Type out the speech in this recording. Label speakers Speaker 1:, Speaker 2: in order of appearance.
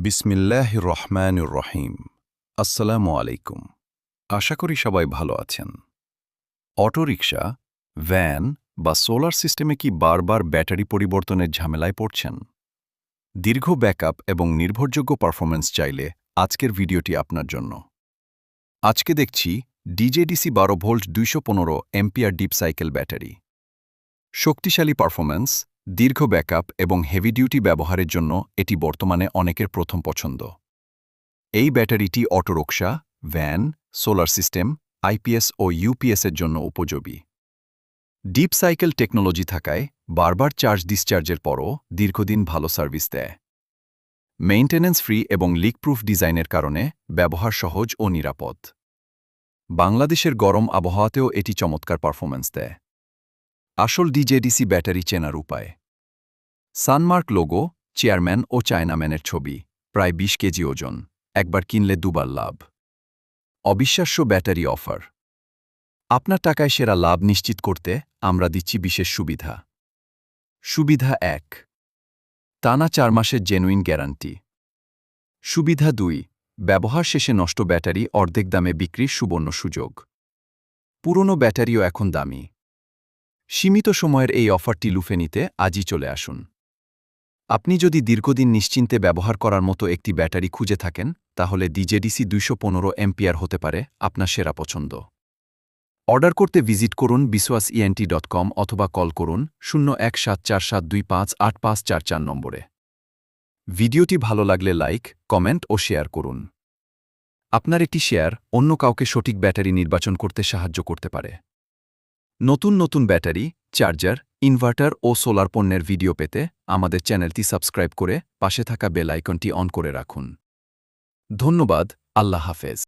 Speaker 1: বিসমিল্লাহির রহমানির রহিম। আসসালামু আলাইকুম। আশা করি সবাই ভালো আছেন। অটোরিকশা, ভ্যান বা সোলার সিস্টেমে কি বারবার ব্যাটারি পরিবর্তনের ঝামেলায় পড়ছেন? দীর্ঘ ব্যাকআপ এবং নির্ভরযোগ্য পারফরম্যান্স চাইলে আজকের ভিডিওটি আপনার জন্য। আজকে দেখছি DJDC 12 volt 215 ampere deep cycle battery. শক্তিশালী পারফরম্যান্স, দীর্ঘ ব্যাকআপ এবং হেভি ডিউটি ব্যবহারের জন্য এটি বর্তমানে অনেকের প্রথম পছন্দ। এই ব্যাটারিটি autorickshaw, van, solar system, IPS ও ইউপিএসের জন্য উপযোগী। ডিপ সাইকেল টেকনোলজি থাকায় বারবার চার্জ ডিসচার্জের পরও দীর্ঘদিন ভালো সার্ভিস দেয়। মেইনটেন্যান্স ফ্রি এবং লিকপ্রুফ ডিজাইনের কারণে ব্যবহার সহজ ও নিরাপদ। বাংলাদেশের গরম আবহাওয়াতেও এটি চমৎকার পারফরম্যান্স দেয়। আসল ডিজেডিসি ব্যাটারি চেনার উপায়: সানমার্ক লোগো, চেয়ারম্যান ও চায়নাম্যানের ছবি, প্রায় 20 কেজি ওজন, একবার কিনলে দুবার লাভ। অবিশ্বাস্য ব্যাটারি অফার। আপনার টাকায় সেরা লাভ নিশ্চিত করতে আমরা দিচ্ছি বিশেষ সুবিধা। সুবিধা 1, টানা 4 মাসের জেনুইন গ্যারান্টি। সুবিধা 2, ব্যবহার শেষে নষ্ট ব্যাটারি অর্ধেক দামে বিক্রির সুবর্ণ সুযোগ। পুরনো ব্যাটারিও এখন দামি। সীমিত সময়ের এই অফারটি লুফে নিতে আজই চলে আসুন। আপনি যদি দীর্ঘদিন নিশ্চিন্তে ব্যবহার করার মতো একটি ব্যাটারি খুঁজে থাকেন, তাহলে ডিজেডিসি 215 এম্পিয়ার হতে পারে আপনার সেরা পছন্দ। অর্ডার করতে ভিজিট করুন biswasent.com অথবা কল করুন 017472585544 নম্বরে। ভিডিওটি ভালো লাগলে লাইক, কমেন্ট ও শেয়ার করুন। আপনার একটি শেয়ার অন্য কাউকে সঠিক ব্যাটারি নির্বাচন করতে সাহায্য করতে পারে। নতুন নতুন ব্যাটারি, চার্জার, ইনভার্টার ও সোলার পণ্যের ভিডিও পেতে আমাদের চ্যানেলটি সাবস্ক্রাইব করে পাশে থাকা বেল আইকনটি অন করে রাখুন। ধন্যবাদ। আল্লাহ হাফেজ।